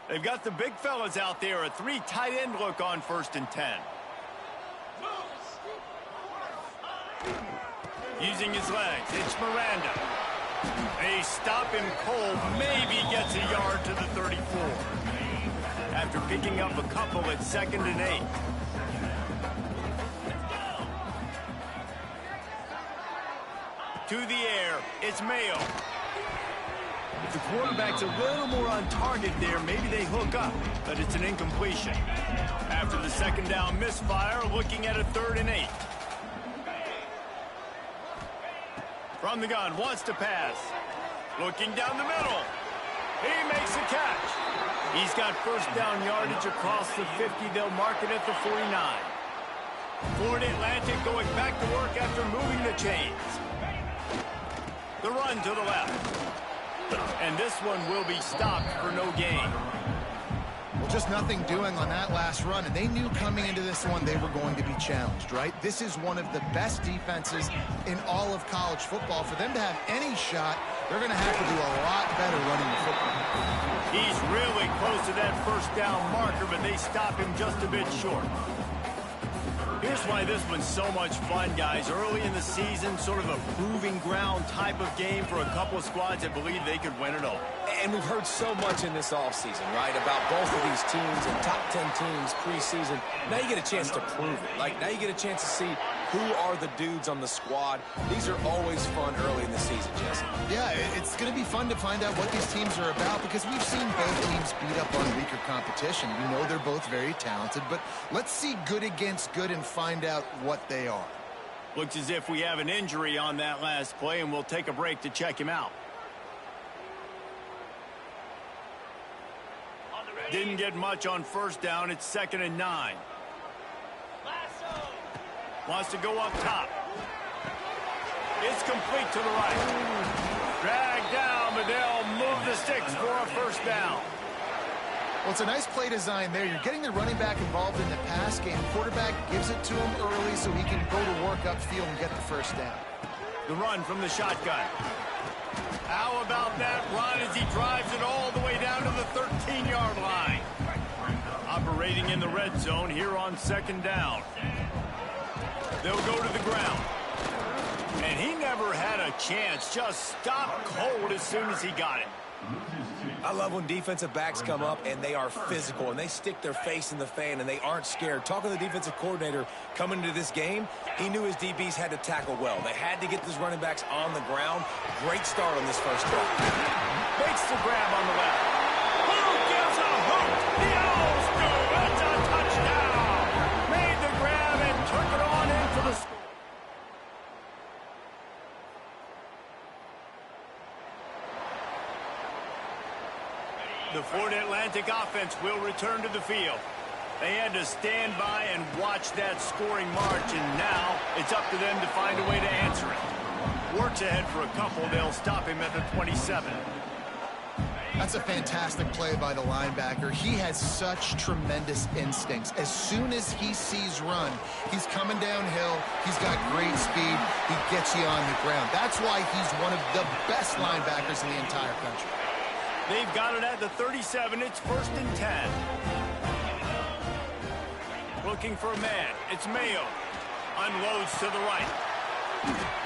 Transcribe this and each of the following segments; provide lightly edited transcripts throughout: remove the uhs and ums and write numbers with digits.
They've got the big fellas out there. A 3 tight end look on 1st and 10. Using his legs, it's Miranda. They stop him cold, maybe gets a yard to the 34. After picking up a couple at 2nd and 8. To the air, it's Mayo. If the quarterback's a little more on target there, maybe they hook up, but it's an incompletion. After the 2nd down misfire, looking at a 3rd and 8. From the gun, wants to pass. Looking down the middle. He makes a catch. He's got 1st down yardage across the 50. They'll mark it at the 49. Florida Atlantic going back to work after moving the chains. The run to the left. And this one will be stopped for no gain. Well, just nothing doing on that last run, and they knew coming into this one they were going to be challenged, right? This is one of the best defenses in all of college football. For them to have any shot, they're going to have to do a lot better running the football. He's really close to that 1st down marker, but they stop him just a bit short. Here's why this one's so much fun, guys. Early in the season, sort of a proving ground type of game for a couple of squads that believe they could win it all. And we've heard so much in this offseason, right, about both of these teams and top 10 teams preseason. Now you get a chance to prove it. Like, now you get a chance to see who are the dudes on the squad. These are always fun early in the season, Jesse. Yeah, it's going to be fun to find out what these teams are about because we've seen both teams beat up on weaker competition. We know they're both very talented, but let's see good against good and find out what they are. Looks as if we have an injury on that last play, and we'll take a break to check him out. Didn't get much on 1st down. It's 2nd and 9. Wants to go up top. It's complete to the right. Dragged down, but they'll move the sticks for a 1st down. Well, it's a nice play design there. You're getting the running back involved in the pass game. Quarterback gives it to him early so he can go to work upfield and get the 1st down. The run from the shotgun. How about that run as he drives it all the way down to the 13-yard line? Operating in the red zone here on 2nd down. They'll go to the ground. And he never had a chance. Just stopped cold as soon as he got it. I love when defensive backs come up and they are physical and they stick their face in the fan and they aren't scared. Talking to the defensive coordinator coming into this game, he knew his DBs had to tackle well. They had to get those running backs on the ground. Great start on this 1st drive. Makes the grab on the left. Who gives a hoot? The Owls do. It's a touchdown. Made the grab and took it on in for the score. The Florida Atlantic offense will return to the field. They had to stand by and watch that scoring march, and now it's up to them to find a way to answer it. Works ahead for a couple. They'll stop him at the 27. That's a fantastic play by the linebacker. He has such tremendous instincts. As soon as he sees run, he's coming downhill. He's got great speed. He gets you on the ground. That's why he's one of the best linebackers in the entire country. They've got it at the 37. It's 1st and 10. Looking for a man. It's Mayo. Unloads to the right.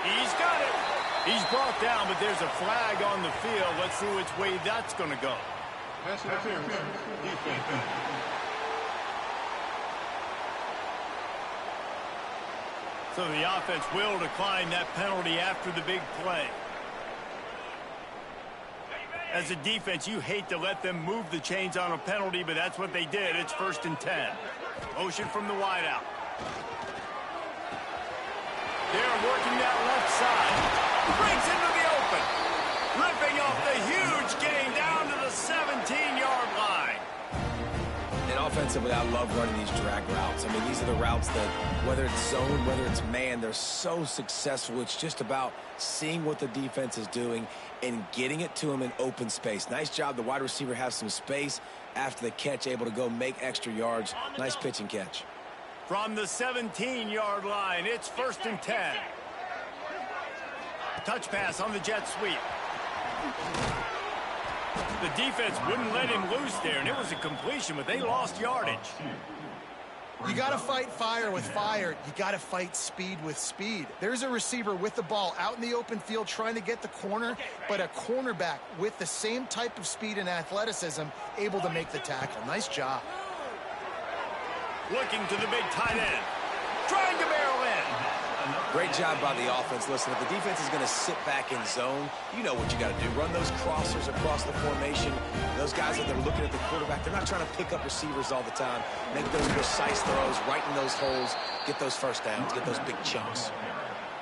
He's got it. He's brought down, but there's a flag on the field. Let's see which way that's going to go. So the offense will decline that penalty after the big play. As a defense, you hate to let them move the chains on a penalty, but that's what they did. It's 1st and 10. Motion from the wideout. They're working that left side. Breaks into the open. Ripping off the huge gain down to the 17-yard line. And offensively, I love running these drag routes. I mean, these are the routes that, whether it's zone, whether it's man, they're so successful. It's just about seeing what the defense is doing and getting it to them in open space. Nice job. The wide receiver has some space after the catch, able to go make extra yards. Nice pitch and catch. From the 17-yard line, it's 1st and 10. Touch pass on the jet sweep. The defense wouldn't let him loose there, and it was a completion, but they lost yardage. You got to fight fire with fire. You got to fight speed with speed. There's a receiver with the ball out in the open field trying to get the corner, but a cornerback with the same type of speed and athleticism able to make the tackle. Nice job. Looking to the big tight end. Trying to barrel in. Great job by the offense. Listen, if the defense is going to sit back in zone, you know what you got to do. Run those crossers across the formation. Those guys that are looking at the quarterback, they're not trying to pick up receivers all the time. Make those precise throws, right in those holes, get those first downs, get those big chunks.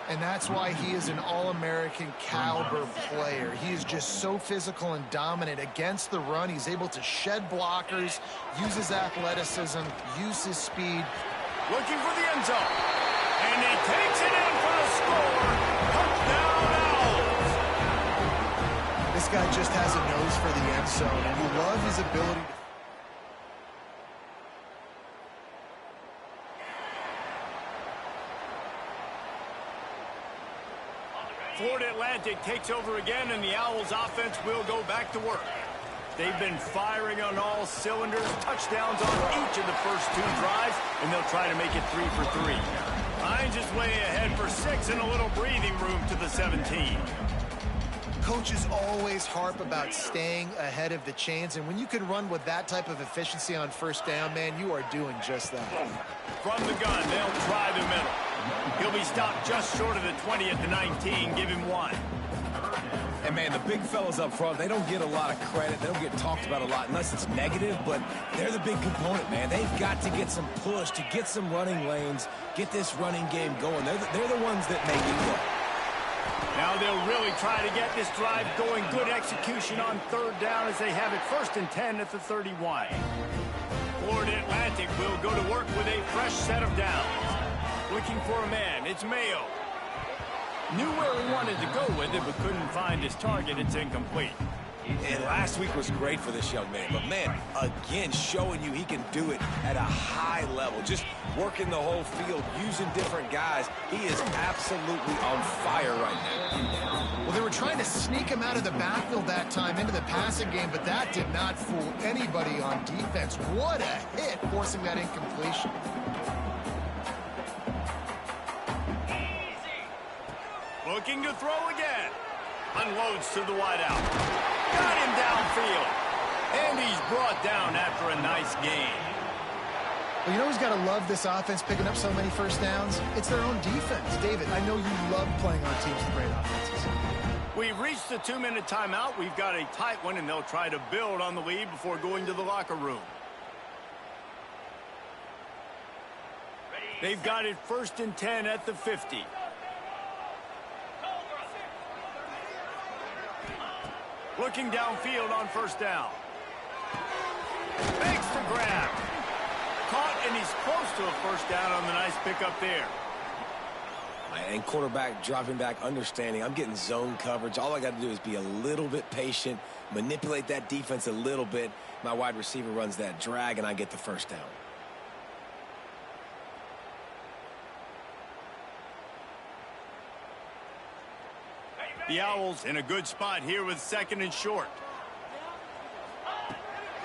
And that's why he is an All-American caliber player. He is just so physical and dominant against the run. He's able to shed blockers, use his athleticism, use his speed. Looking for the end zone. And he takes it in for the score. Touchdown Owls. This guy just has a nose for the end zone, and you love his ability to... Florida Atlantic takes over again, and the Owls offense will go back to work. They've been firing on all cylinders, touchdowns on each of the first 2 drives, and they'll try to make it 3 for 3. Hines is way ahead for 6 and a little breathing room to the 17. Coaches always harp about staying ahead of the chains, and when you can run with that type of efficiency on first down, man, you are doing just that. From the gun, they'll try the middle. He'll be stopped just short of the 20 at the 19. Give him 1. And, man, the big fellas up front, they don't get a lot of credit. They don't get talked about a lot unless it's negative, but they're the big component, man. They've got to get some push, to get some running lanes, get this running game going. They're the ones that make it go. Now they'll really try to get this drive going. Good execution on 3rd down as they have it 1st and 10 at the 31. Florida Atlantic will go to work with a fresh set of downs. Looking for a man. It's Mayo. Knew where he wanted to go with it, but couldn't find his target. It's incomplete. And last week was great for this young man. But, man, again, showing you he can do it at a high level. Just working the whole field, using different guys. He is absolutely on fire right now. Well, they were trying to sneak him out of the backfield that time into the passing game, but that did not fool anybody on defense. What a hit, forcing that incompletion. Looking to throw again. Unloads to the wideout. Got him downfield. And he's brought down after a nice gain. Well, you know who's got to love this offense picking up so many first downs? It's their own defense. David, I know you love playing on teams with great offenses. We've reached the 2-minute timeout. We've got a tight one, and they'll try to build on the lead before going to the locker room. They've got it 1st and 10 at the 50. Looking downfield on 1st down. Makes the grab. Caught, and he's close to a 1st down on the nice pickup there. And quarterback dropping back, understanding I'm getting zone coverage. All I got to do is be a little bit patient, manipulate that defense a little bit. My wide receiver runs that drag, and I get the 1st down. The Owls in a good spot here with 2nd and short.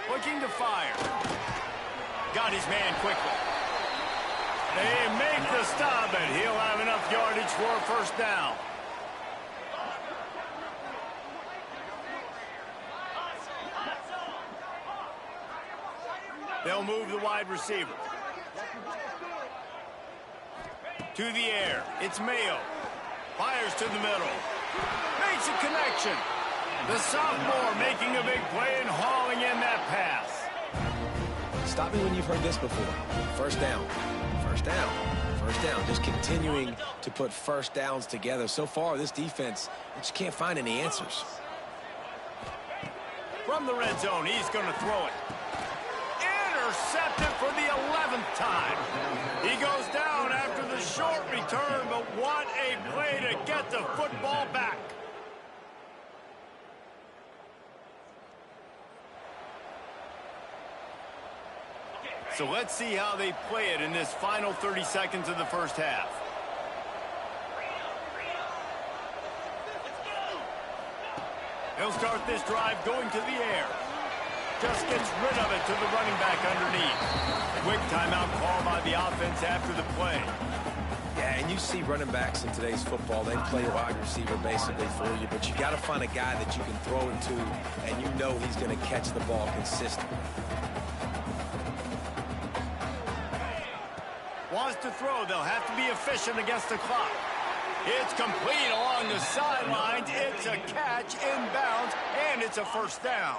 Looking to fire. Got his man quickly. They make the stop, and he'll have enough yardage for a 1st down. They'll move the wide receiver. To the air. It's Mayo. Fires to the middle. Makes a connection. The sophomore making a big play and hauling in that pass. Stop me when you've heard this before. 1st down. 1st down. 1st down. Just continuing to put 1st downs together. So far, this defense, they just can't find any answers. From the red zone, he's going to throw it. Intercepted for the 11th time. He goes down after the short return, but what a play to get the football back. So let's see how they play it in this final 30 seconds of the 1st half. He'll start this drive going to the air. Just gets rid of it to the running back underneath. Quick timeout call by the offense after the play. Yeah, and you see running backs in today's football, they play wide receiver basically for you, but you got to find a guy that you can throw it to, and you know he's going to catch the ball consistently. Wants to throw, they'll have to be efficient against the clock. It's complete along the sidelines. It's a catch inbounds, and it's a first down.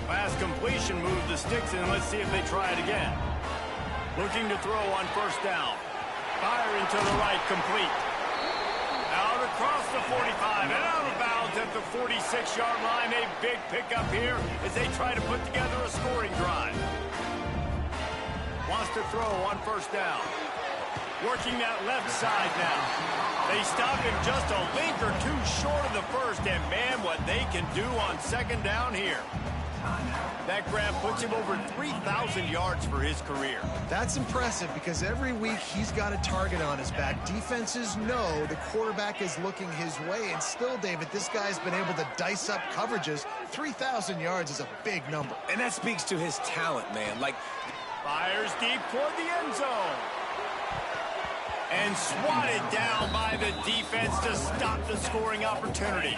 Last completion moved the sticks in. Let's see if they try it again. Looking to throw on first down. Firing to the right, complete. Out across the 45 and out of bounds at the 46-yard line. A big pickup here as they try to put together a scoring drive. Wants to throw on first down. Working that left side now. They stop him just a link or two short of the first, and man, what they can do on second down here. That grab puts him over 3,000 yards for his career. That's impressive because every week he's got a target on his back. Defenses know the quarterback is looking his way, and still, David, this guy's been able to dice up coverages. 3,000 yards is a big number. And that speaks to his talent, man. Fires deep toward the end zone. And swatted down by the defense to stop the scoring opportunity.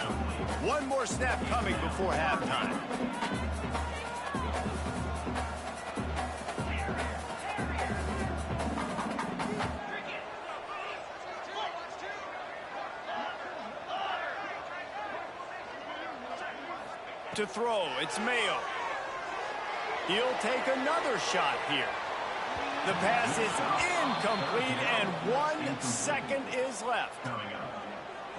One more snap coming before halftime. To throw, it's Mayo. He'll take another shot here. The pass is incomplete, and 1 second is left.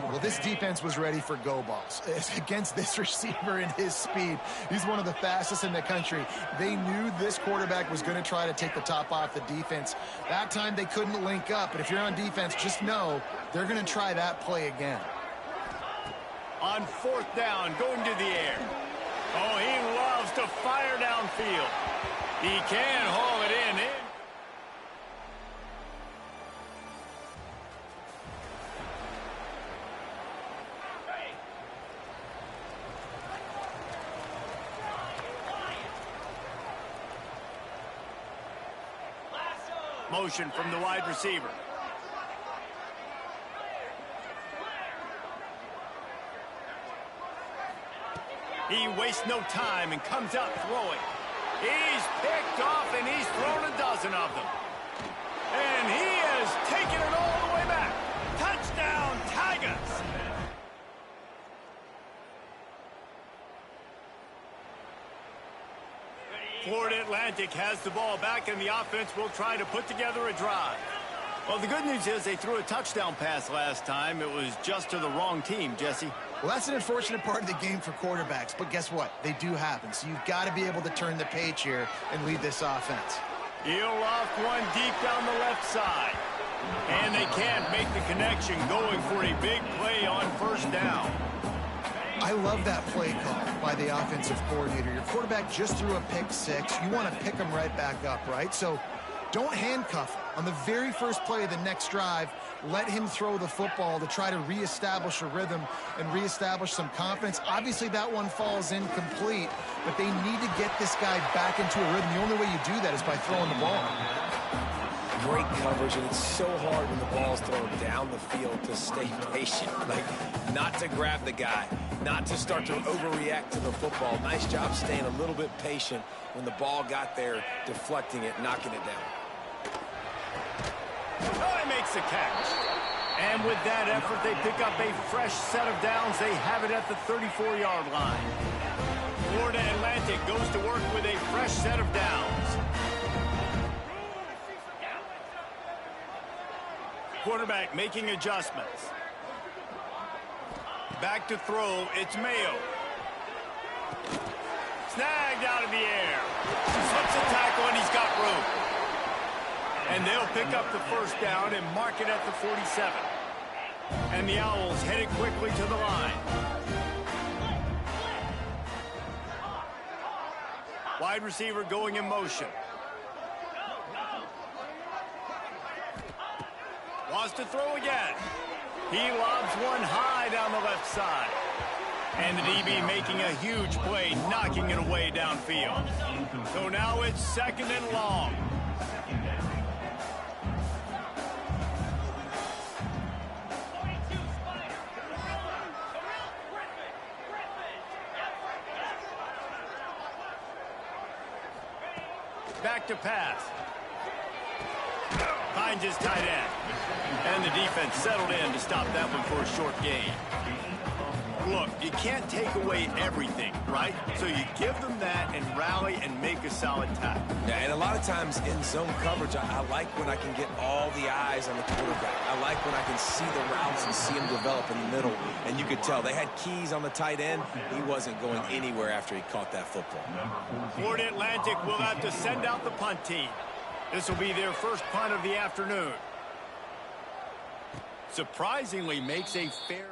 Well, this defense was ready for go balls. Against this receiver and his speed, he's one of the fastest in the country. They knew this quarterback was going to try to take the top off the defense. That time they couldn't link up, but if you're on defense, just know they're going to try that play again. On fourth down, going to the air. Oh, he loves to fire downfield. He can haul it in. Motion from the wide receiver. He wastes no time and comes out throwing. He's picked off, and he's thrown a dozen of them. And he has taken it all the way back. Touchdown, Tigers! Florida Atlantic has the ball back, and the offense will try to put together a drive. Well, the good news is they threw a touchdown pass last time. It was just to the wrong team, Jesse. Well, that's an unfortunate part of the game for quarterbacks, but guess what? They do happen, so you've got to be able to turn the page here and lead this offense. He'll loft one deep down the left side. And they can't make the connection, going for a big play on first down. I love that play call by the offensive coordinator. Your quarterback just threw a pick six. You want to pick him right back up, right? So don't handcuff him. On the very first play of the next drive, let him throw the football to try to reestablish a rhythm and reestablish some confidence. Obviously, that one falls incomplete, but they need to get this guy back into a rhythm. The only way you do that is by throwing the ball. Great coverage, and it's so hard when the ball's thrown down the field to stay patient. Not to grab the guy, not to start to overreact to the football. Nice job staying a little bit patient when the ball got there, deflecting it, knocking it down. Oh, he makes the catch. And with that effort, they pick up a fresh set of downs. They have it at the 34-yard line. Florida Atlantic goes to work with a fresh set of downs. Quarterback making adjustments. Back to throw, it's Mayo. Snagged out of the air. Slips a tackle, and he's got room. And they'll pick up the first down and mark it at the 47. And the Owls headed quickly to the line. Wide receiver going in motion. Wants to throw again. He lobs one high down the left side. And the DB making a huge play, knocking it away downfield. So now it's 2nd and long. Back to pass. Finds his tight end. And the defense settled in to stop that one for a short gain. Look, you can't take away everything, right? So you give them that and rally and make a solid tackle. Yeah, and a lot of times in zone coverage, I like when I can get all the eyes on the quarterback. I like when I can see the routes and see them develop in the middle. And you could tell they had keys on the tight end. He wasn't going anywhere after he caught that football. Florida Atlantic will have to send out the punt team. This will be their first punt of the afternoon. Surprisingly makes a fair...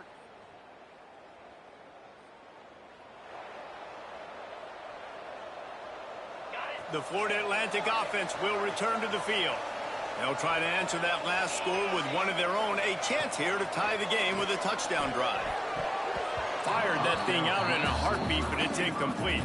The Florida Atlantic offense will return to the field. They'll try to answer that last score with one of their own. A chance here to tie the game with a touchdown drive. Fired that thing out in a heartbeat, but it's incomplete.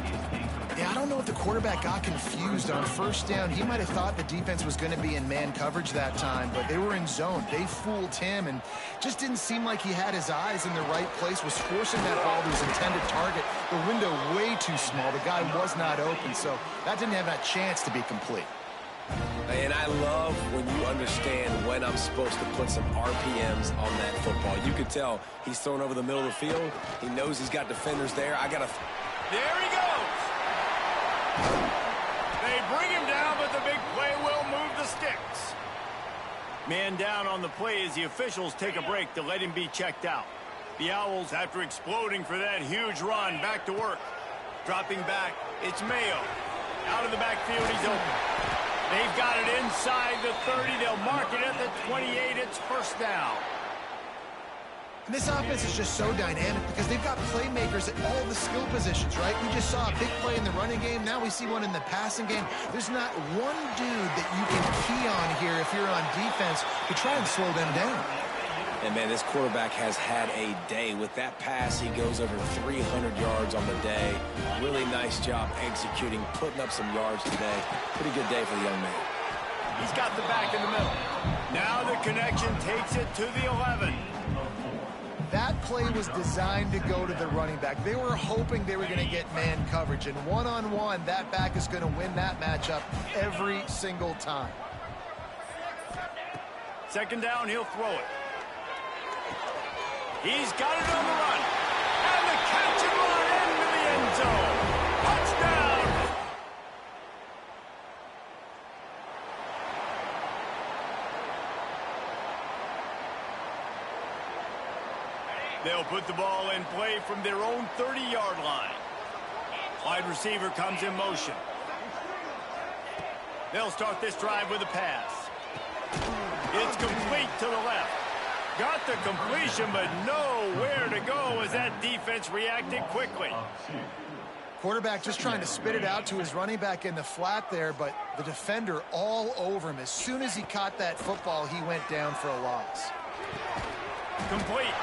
Yeah, I don't know if the quarterback got confused on 1st down. He might have thought the defense was going to be in man coverage that time, but they were in zone. They fooled him and just didn't seem like he had his eyes in the right place, was forcing that ball to his intended target. The window way too small. The guy was not open, so that didn't have that chance to be complete. And I love when you understand when I'm supposed to put some RPMs on that football. You could tell he's thrown over the middle of the field. He knows he's got defenders there. There he goes. They bring him down, but the big play will move the sticks. Man down on the play as the officials take a break to let him be checked out. The Owls, after exploding for that huge run, back to work. Dropping back, it's Mayo. Out of the backfield, he's open. They've got it inside the 30. They'll mark it at the 28. It's 1st down. And this offense is just so dynamic because they've got playmakers at all the skill positions, right? We just saw a big play in the running game. Now we see one in the passing game. There's not one dude that you can key on here if you're on defense to try and slow them down. And, man, this quarterback has had a day. With that pass, he goes over 300 yards on the day. Really nice job executing, putting up some yards today. Pretty good day for the young man. He's got the back in the middle. Now the connection takes it to the 11. That play was designed to go to the running back. They were hoping they were going to get man coverage. And one-on-one, that back is going to win that matchup every single time. 2nd down, he'll throw it. He's got it on the run. And the catch and run into the end zone. Touchdown! They'll put the ball in play from their own 30-yard line. Wide receiver comes in motion. They'll start this drive with a pass. It's complete to the left. Got the completion, but nowhere to go as that defense reacted quickly. Quarterback just trying to spit it out to his running back in the flat there, but the defender all over him. As soon as he caught that football, he went down for a loss. Complete.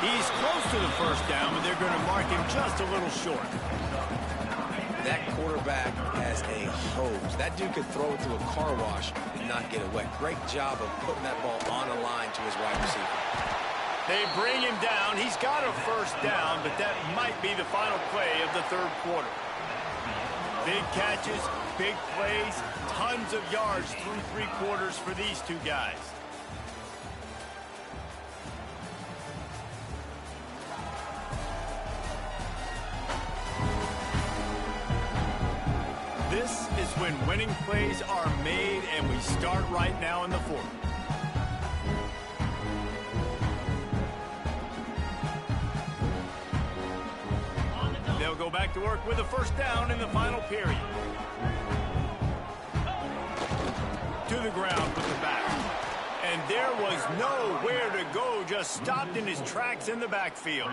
He's close to the 1st down, but they're going to mark him just a little short. That quarterback has a hose. That dude could throw it through a car wash and not get it wet. Great job of putting that ball on a line to his wide receiver. They bring him down. He's got a 1st down, but that might be the final play of the 3rd quarter. Big catches, big plays, tons of yards through 3 quarters for these two guys. This is when winning plays are made, and we start right now in the 4th. They'll go back to work with a 1st down in the final period. To the ground with the back. And there was nowhere to go, just stopped in his tracks in the backfield.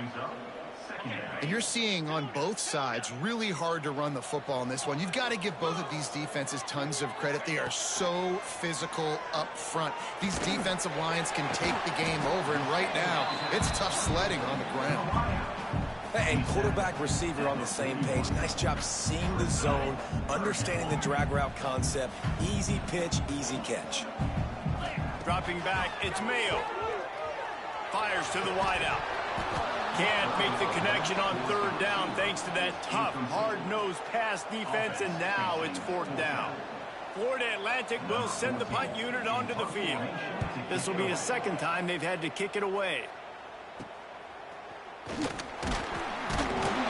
And you're seeing on both sides really hard to run the football in this one. You've got to give both of these defenses tons of credit. They are so physical up front. These defensive lines can take the game over, and right now it's tough sledding on the ground. And quarterback receiver on the same page. Nice job seeing the zone, understanding the drag route concept. Easy pitch, easy catch. Dropping back, it's Mayo. Fires to the wideout. Can't make the connection on third down thanks to that tough, hard-nosed pass defense, and now it's fourth down. Florida Atlantic will send the punt unit onto the field. This will be the second time they've had to kick it away.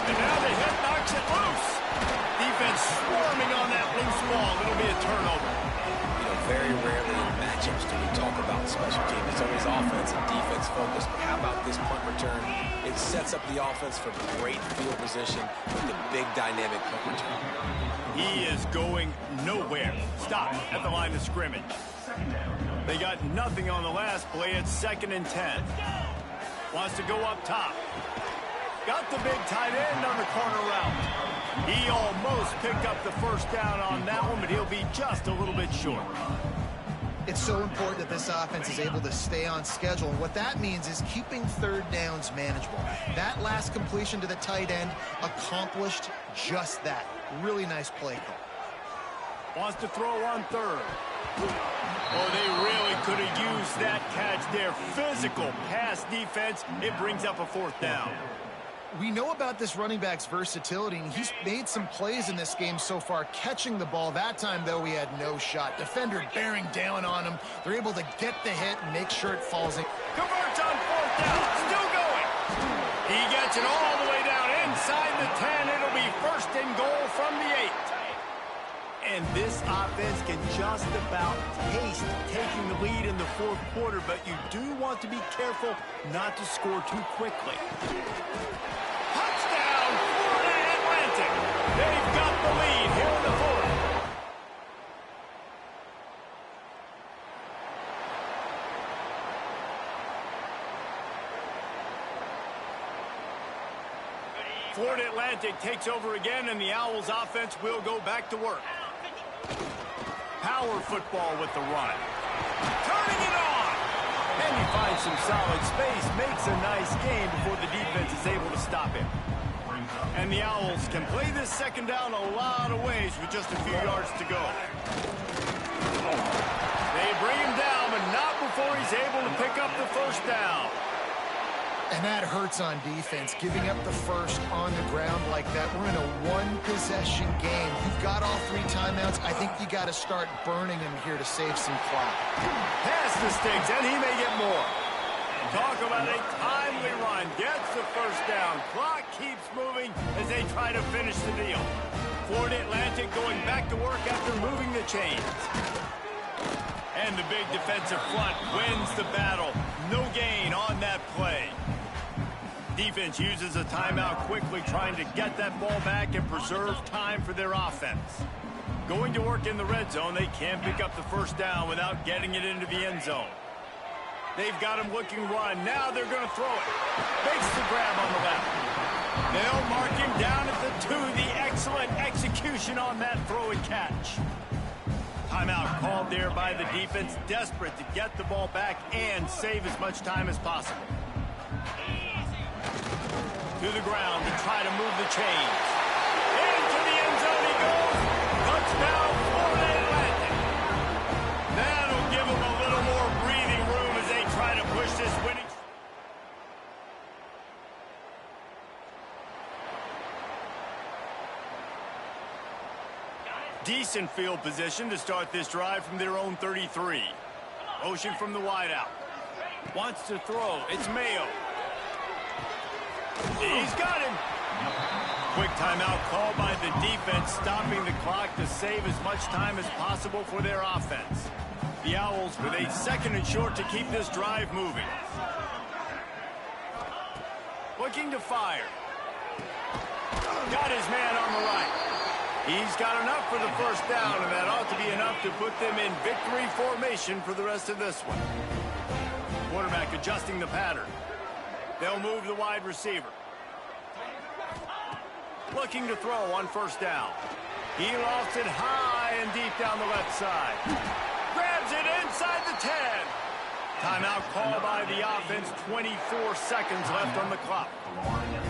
And now the hit knocks it loose. Defense swarming on that loose ball. It'll be a turnover. You know, very rarely in matchups do we talk about special teams. It's always offense and defense focused. But how about this punt return? It sets up the offense for great field position with the big dynamic punt return. He is going nowhere. Stop at the line of scrimmage. They got nothing on the last play. It's 2nd and 10. Wants to go up top. Got the big tight end on the corner route. He almost picked up the first down on that one, but he'll be just a little bit short. It's so important that this offense is able to stay on schedule. And what that means is keeping third downs manageable. That last completion to the tight end accomplished just that. Really nice play call. Wants to throw on third. Oh, they really could have used that catch there. Physical pass defense. It brings up a fourth down. We know about this running back's versatility, and he's made some plays in this game so far catching the ball. That time, though, he had no shot. Defender bearing down on him. They're able to get the hit and make sure it falls in. Converts on fourth down. Still going. He gets it all the way down inside the 10. It'll be 1st and goal from the 8. And this offense can just about taste taking the lead in the fourth quarter, but you do want to be careful not to score too quickly. Touchdown, Florida Atlantic. They've got the lead here in the fourth. Florida Atlantic takes over again, and the Owls offense will go back to work. Power football with the run. Turning it on. And he finds some solid space, makes a nice game before the defense is able to stop him. And the Owls can play this second down a lot of ways with just a few yards to go. They bring him down, but not before he's able to pick up the first down. And that hurts on defense, giving up the first on the ground like that. We're in a one-possession game. You've got all 3 timeouts. I think you got to start burning him here to save some clock. Pass the sticks, and he may get more. Talk about a timely run. Gets the first down. Clock keeps moving as they try to finish the deal. Florida Atlantic going back to work after moving the chains. And the big defensive front wins the battle. No gain on that play. Defense uses a timeout quickly, trying to get that ball back and preserve time for their offense. Going to work in the red zone, they can't pick up the first down without getting it into the end zone. They've got him looking run. Now they're going to throw it. Makes the grab on the left. They'll mark him down at the 2. The excellent execution on that throw and catch. Timeout called there by the defense, desperate to get the ball back and save as much time as possible. To the ground to try to move the chains. Into the end zone he goes. Touchdown, Florida Atlantic. That'll give them a little more breathing room as they try to push this winning. Decent field position to start this drive from their own 33. Motion from the wideout. Wants to throw. It's Mayo. He's got him. Quick timeout called by the defense, stopping the clock to save as much time as possible for their offense. The Owls with a 2nd and short to keep this drive moving. Looking to fire. Got his man on the right. He's got enough for the first down, and that ought to be enough to put them in victory formation for the rest of this one. Quarterback adjusting the pattern. They'll move the wide receiver. Looking to throw on first down. He lofts it high and deep down the left side. Grabs it inside the 10. Timeout call by the offense, 24 seconds left on the clock.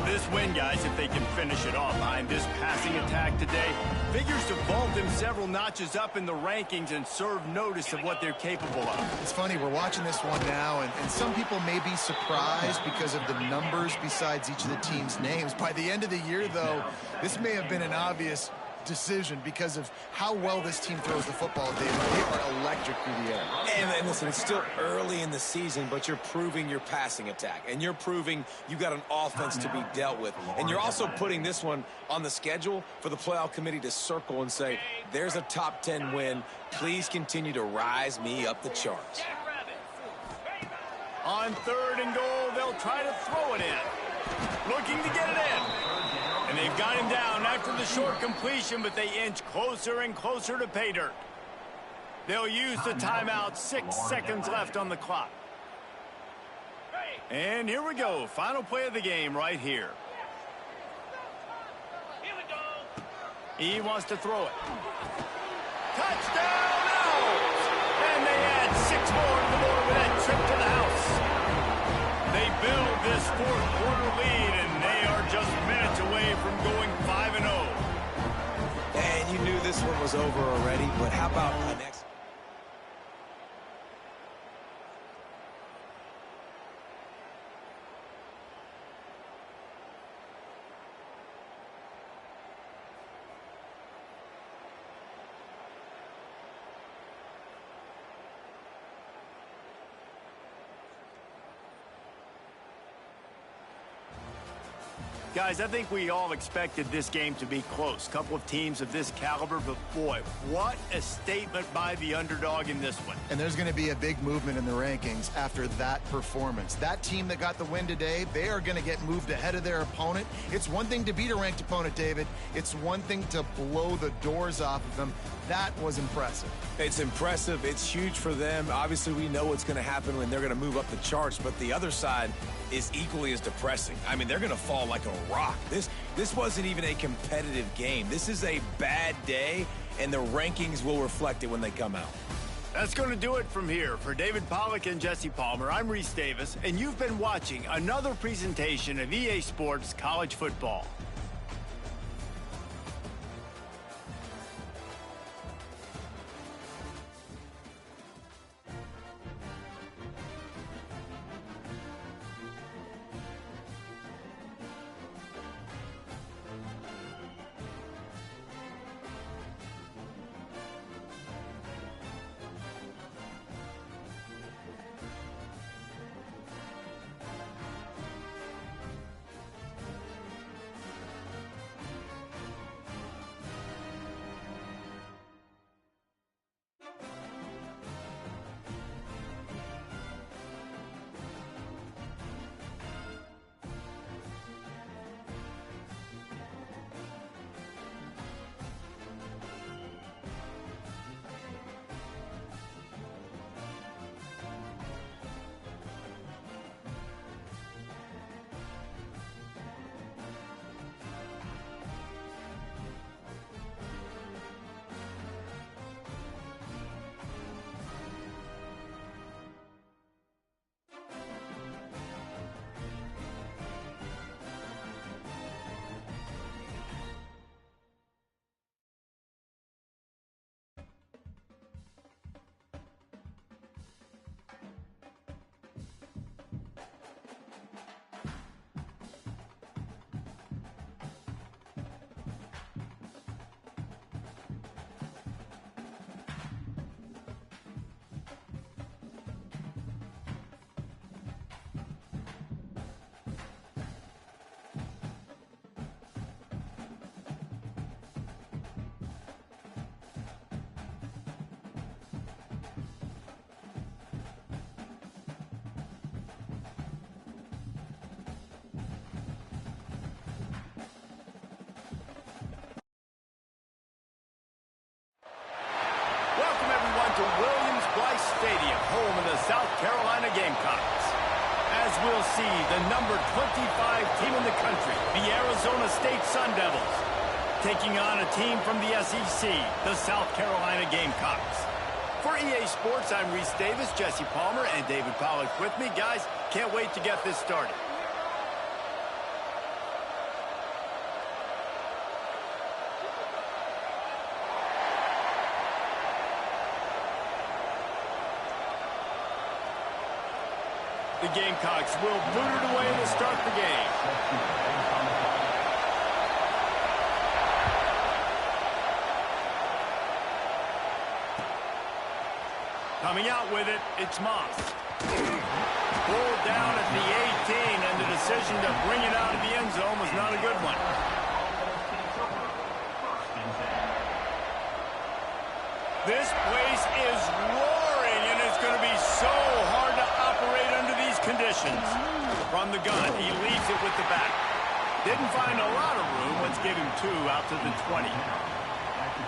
This win, guys, if they can finish it off behind this passing attack today, figures to vault them several notches up in the rankings and serve notice of what they're capable of. It's funny, we're watching this one now, and some people may be surprised because of the numbers besides each of the team's names. By the end of the year, though, this may have been an obvious decision because of how well this team throws the football, David. They are electric through the air. And listen, it's still early in the season, but you're proving your passing attack, and you're proving you got an offense to be dealt with. And you're also putting this one on the schedule for the playoff committee to circle and say, there's a top 10 win. Please continue to rise me up the charts. On 3rd and goal, they'll try to throw it in. Looking to get it in. And they've got him down after the short completion, but they inch closer and closer to pay dirt. They'll use the timeout, 6 seconds left on the clock. And here we go, final play of the game right here. He wants to throw it. Touchdown, Owls! And they add 6 more to the board with that trip to the house. They build this 4th quarter lead, and they are just minutes away from going 5-0. And you knew this one was over already, but how about the next? Guys, I think we all expected this game to be close. Couple of teams of this caliber, but boy, what a statement by the underdog in this one. And there's going to be a big movement in the rankings after that performance. That team that got the win today, they are going to get moved ahead of their opponent. It's one thing to beat a ranked opponent, David. It's one thing to blow the doors off of them. That was impressive. It's impressive. It's huge for them. Obviously, we know what's going to happen when they're going to move up the charts, but the other side is equally as depressing. I mean, they're going to fall like a rock. This wasn't even a competitive game. This is a bad day, and the rankings will reflect it when they come out. That's going to do it from here. For David Pollack and Jesse Palmer, I'm Reese Davis, and you've been watching another presentation of EA Sports College Football. To Williams-Brice Stadium, home of the South Carolina Gamecocks. As we'll see, the number 25 team in the country, the Arizona State Sun Devils, taking on a team from the SEC, the South Carolina Gamecocks. For EA Sports, I'm Reese Davis, Jesse Palmer, and David Pollack with me. Guys, can't wait to get this started. The Gamecocks will boot it away to start the game. Coming out with it, it's Moss. Pulled down at the 18, and the decision to bring it out of the end zone was not a good one. This place is roaring, and it's going to be so hard to operate under these conditions. From the gun, he leaves it with the back. Didn't find a lot of room. Let's give him 2 out to the 20.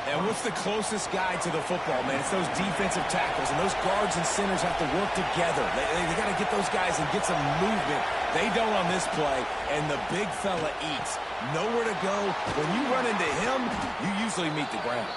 And what's the closest guy to the football, man? It's those defensive tackles, and those guards and centers have to work together. They got to get those guys and get some movement. They don't on this play, and the big fella eats. Nowhere to go. When you run into him, you usually meet the ground.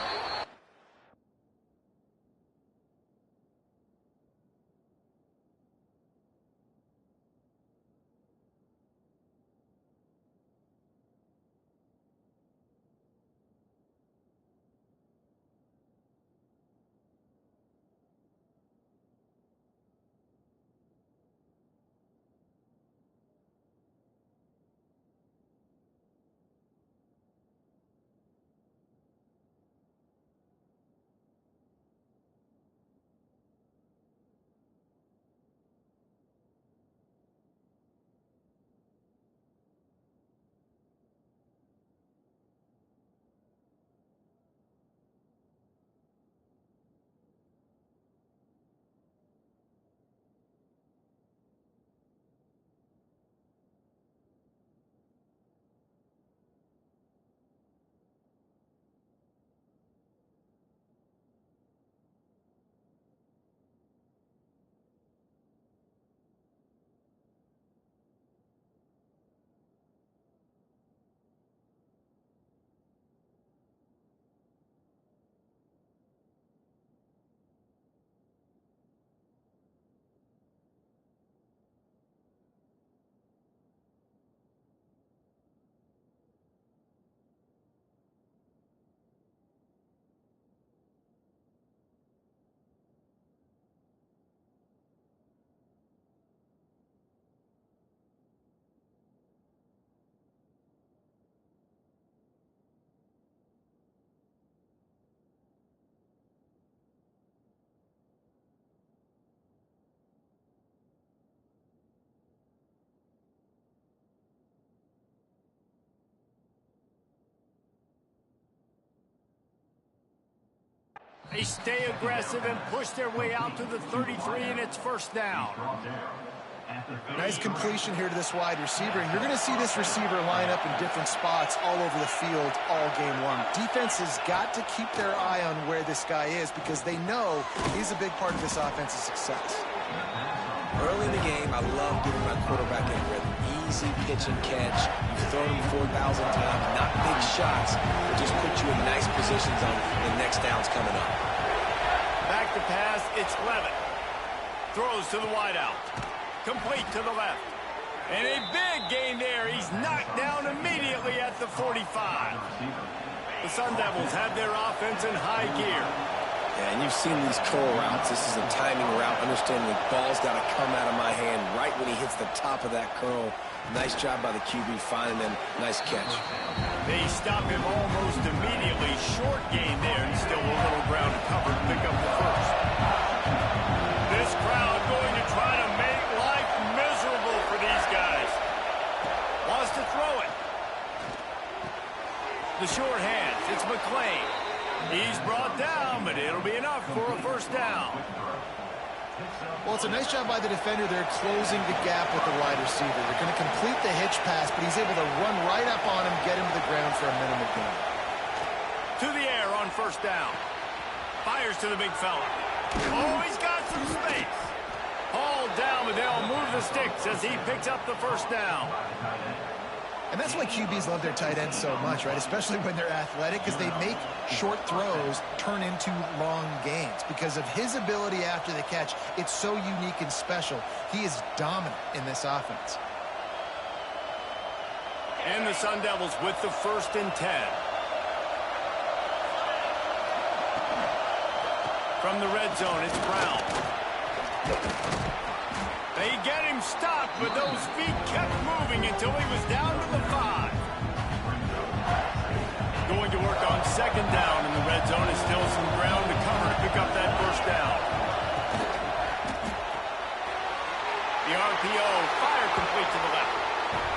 They stay aggressive and push their way out to the 33, and it's first down. Nice completion here to this wide receiver, and you're going to see this receiver line up in different spots all over the field all game long. Defense has got to keep their eye on where this guy is because they know he's a big part of this offense's success. Early in the game, I love giving my quarterback a rhythm. Easy pitch and catch. You've thrown him 4,000 times. Not big shots, but just put you in nice positions on the next downs coming up. Back to pass, it's Levitt. Throws to the wideout. Complete to the left. And a big gain there. He's knocked down immediately at the 45. The Sun Devils have their offense in high gear. Yeah, and you've seen these curl routes. This is a timing route. Understanding the ball's got to come out of my hand right when he hits the top of that curl. Nice job by the QB finding him. Nice catch. They stop him almost immediately. Short gain there, and still a little ground to cover to pick up the first. This crowd going to try to make life miserable for these guys. Wants to throw it. The short hands. It's McClain. He's brought down, but it'll be enough for a first down. Well, it's a nice job by the defender there closing the gap with the wide receiver. They're going to complete the hitch pass, but he's able to run right up on him, get him to the ground for a minimum gain. To the air on first down. Fires to the big fella. Oh, he's got some space. Hauled down, but they'll move the sticks as he picks up the first down. And that's why QBs love their tight ends so much, right? Especially when they're athletic, because they make short throws turn into long gains. Because of his ability after the catch, it's so unique and special. He is dominant in this offense. And the Sun Devils with the 1st and 10. From the red zone, it's Brown. They get him stopped, but those feet kept moving until he was down to the 5. Going to work on 2nd down in the red zone. Is still some ground to cover to pick up that 1st down. The RPO, fire complete to the left.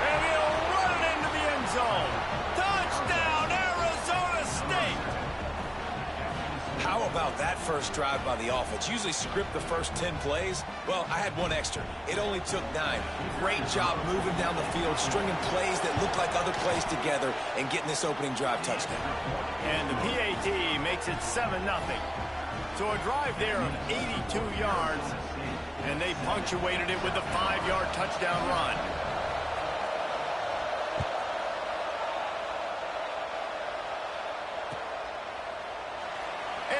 And he'll run it into the end zone. Touchdown, Arizona State! How about that first drive by the offense? Usually script the first 10 plays. Well, I had one extra. It only took 9. Great job moving down the field, stringing plays that look like other plays together, and getting this opening drive touchdown. And the PAT makes it 7-0. So a drive there of 82 yards, and they punctuated it with a 5-yard touchdown run.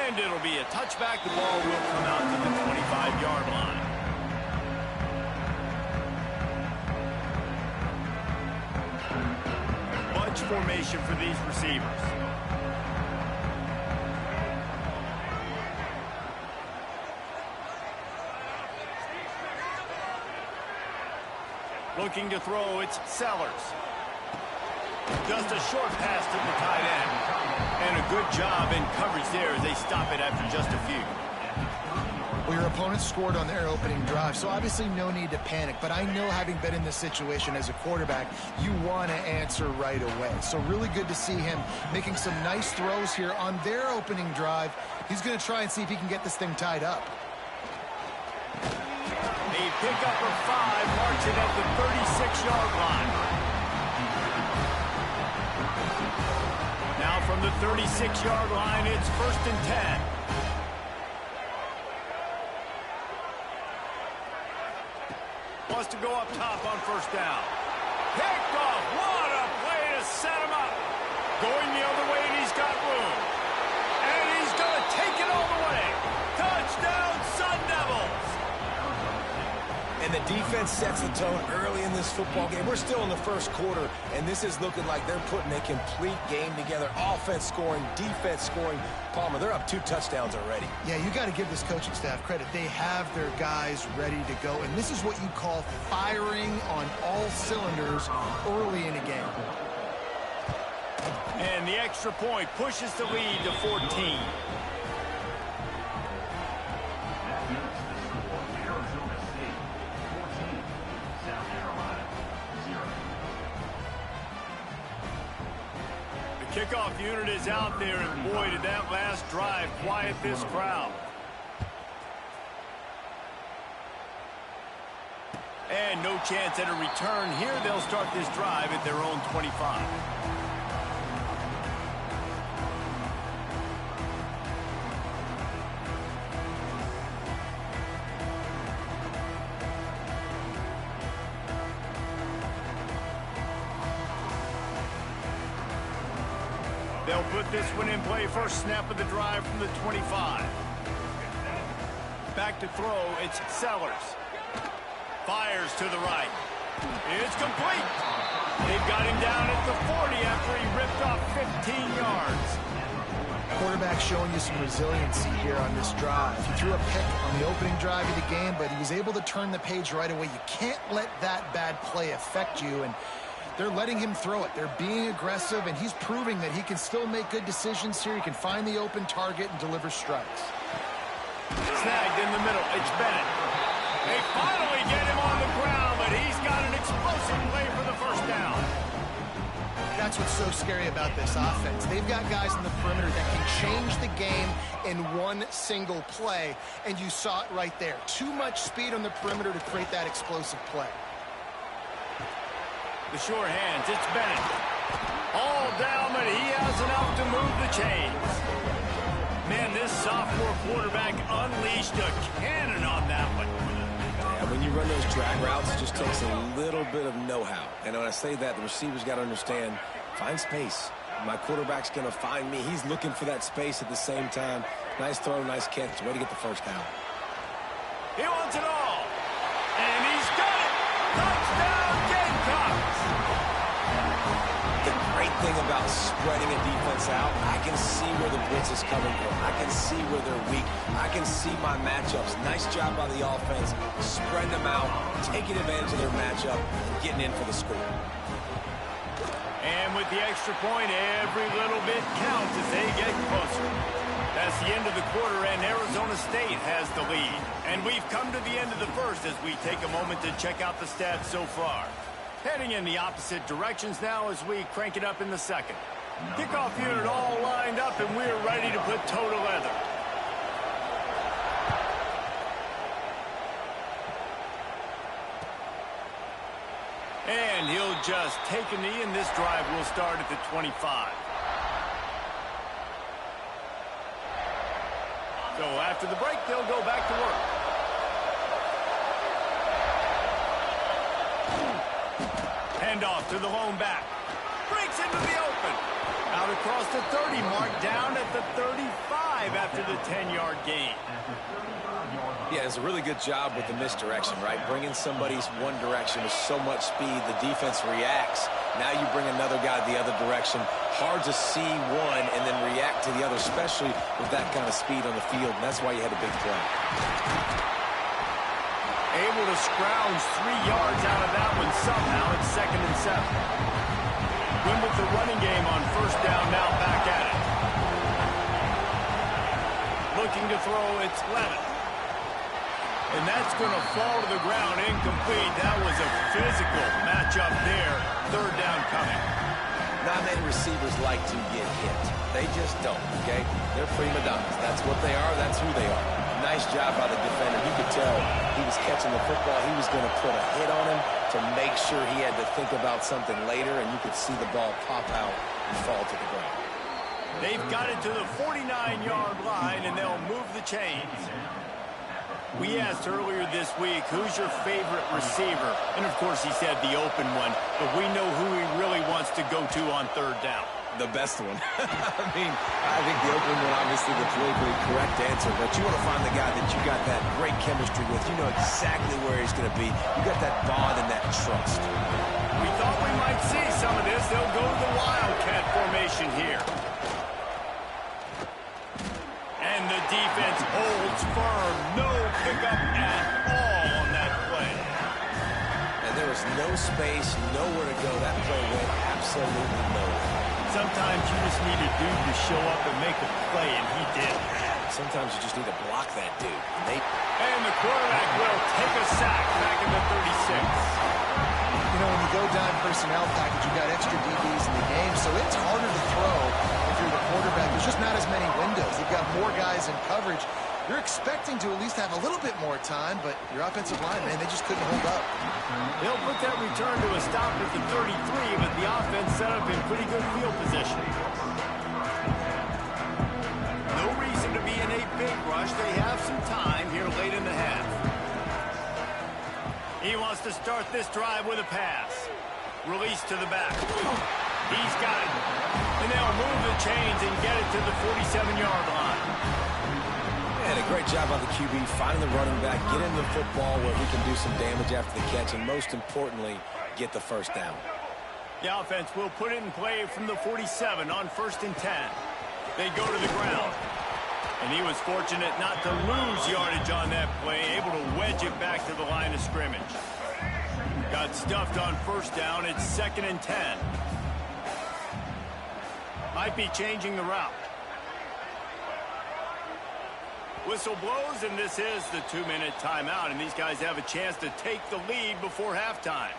And it'll be a touchback. The ball will come out to the 25-yard line. Bunch formation for these receivers. Looking to throw, it's Sellers. Just a short pass to the tight end. And a good job in coverage there as they stop it after just a few. Well, your opponent scored on their opening drive, so obviously no need to panic. But I know, having been in this situation as a quarterback, you want to answer right away. So really good to see him making some nice throws here on their opening drive. He's going to try and see if he can get this thing tied up. A pickup of 5, marching at the 36-yard line. Now from the 36-yard line, it's 1st and 10. Wants to go up top on 1st down. Picked off. What a play to set him up. Going the other way, and he's got room. And he's going to take it all the way. Touchdown, Sun Devils. And the defense sets the tone early in this football game. We're still in the 1st quarter, and this is looking like they're putting a complete game together. Offense scoring, defense scoring. Palmer, they're up 2 touchdowns already. Yeah, you got to give this coaching staff credit. They have their guys ready to go, and this is what you call firing on all cylinders early in a game. And the extra point pushes the lead to 14. Kickoff unit is out there, and boy, did that last drive quiet this crowd. And no chance at a return here. They'll start this drive at their own 25. They'll put this one in play. First snap of the drive from the 25. Back to throw, it's Sellers. Fires to the right. It's complete. They've got him down at the 40 after he ripped off 15 yards. Quarterback showing you some resiliency here on this drive. He threw a pick on the opening drive of the game, but he was able to turn the page right away. You can't let that bad play affect you, and they're letting him throw it. They're being aggressive, and he's proving that he can still make good decisions here. He can find the open target and deliver strikes. Snagged in the middle. It's Bennett. They finally get him on the ground, but he's got an explosive play for the 1st down. That's what's so scary about this offense. They've got guys in the perimeter that can change the game in one single play, and you saw it right there. Too much speed on the perimeter to create that explosive play. The short hands, it's Bennett. All down, but he has enough to move the chains. Man, this sophomore quarterback unleashed a cannon on that one. And when you run those drag routes, it just takes a little bit of know-how. And when I say that, the receiver's got to understand, find space. My quarterback's going to find me. He's looking for that space at the same time. Nice throw, nice catch. Way to get the first down. He wants it all. And he's got it. Touchdown, Gamecocks. The great thing about spreading a defense out, I can see where the blitz is coming from. I can see where they're weak. I can see my matchups. Nice job by the offense. Spreading them out, taking advantage of their matchup, and getting in for the score. And with the extra point, every little bit counts as they get closer. That's the end of the quarter, and Arizona State has the lead. And we've come to the end of the first as we take a moment to check out the stats so far. Heading in the opposite directions now as we crank it up in the second. Kickoff unit all lined up, and we're ready to put toe to leather. And he'll just take a knee, and this drive will start at the 25. So after the break, they'll go back to work. Handoff to the lone back. Breaks into the open. Out across the 30 mark, down at the 35 after the 10-yard gain. Yeah, it's a really good job with the misdirection, right? Bringing somebody's one direction with so much speed, the defense reacts. Now you bring another guy the other direction. Hard to see one and then react to the other, especially with that kind of speed on the field. And that's why you had a big play. Able to scrounge 3 yards out of that one somehow. It's 2nd and 7. Win with the running game on first down, now back at it. Looking to throw, it's Levitt. And that's going to fall to the ground, incomplete. That was a physical matchup there. 3rd down coming. Not many receivers like to get hit. They just don't, okay? They're prima donnas. That's what they are. That's who they are. Nice job by the defender. You could tell he was catching the football. He was going to put a hit on him to make sure he had to think about something later, and you could see the ball pop out and fall to the ground. They've got it to the 49-yard line, and they'll move the chains. We asked earlier this week, who's your favorite receiver? And, of course, he said the open one, but we know who he really wants to go to on 3rd down. The best one. I mean, I think the open one, obviously the politically correct answer, but you want to find the guy that you got that great chemistry with. You know exactly where he's going to be. You got that bond and that trust. We thought we might see some of this. They'll go to the Wildcat formation here. And the defense holds firm. No pickup at all on that play. And there was no space, nowhere to go. That play went absolutely nowhere. Sometimes you just need a dude to show up and make a play, and he did. Sometimes you just need to block that dude. And the quarterback will take a sack back in the 36. You know, when you go down personnel package, you got extra DBs in the game, so it's harder to throw if you're the quarterback. There's just not as many windows. You've got more guys in coverage. You're expecting to at least have a little bit more time, but your offensive line, man, they just couldn't hold up. They'll put that return to a stop at the 33, but the offense set up in pretty good field position. No reason to be in a big rush. They have some time here late in the half. He wants to start this drive with a pass. Release to the back. He's got it. And they'll move the chains and get it to the 47-yard line. And a great job by the QB, finding the running back, get him the football where he can do some damage after the catch, and most importantly, get the first down. The offense will put it in play from the 47 on 1st and 10. They go to the ground. And he was fortunate not to lose yardage on that play, able to wedge it back to the line of scrimmage. Got stuffed on 1st down. It's 2nd and 10. Might be changing the route. Whistle blows, and this is the 2-minute timeout, and these guys have a chance to take the lead before halftime.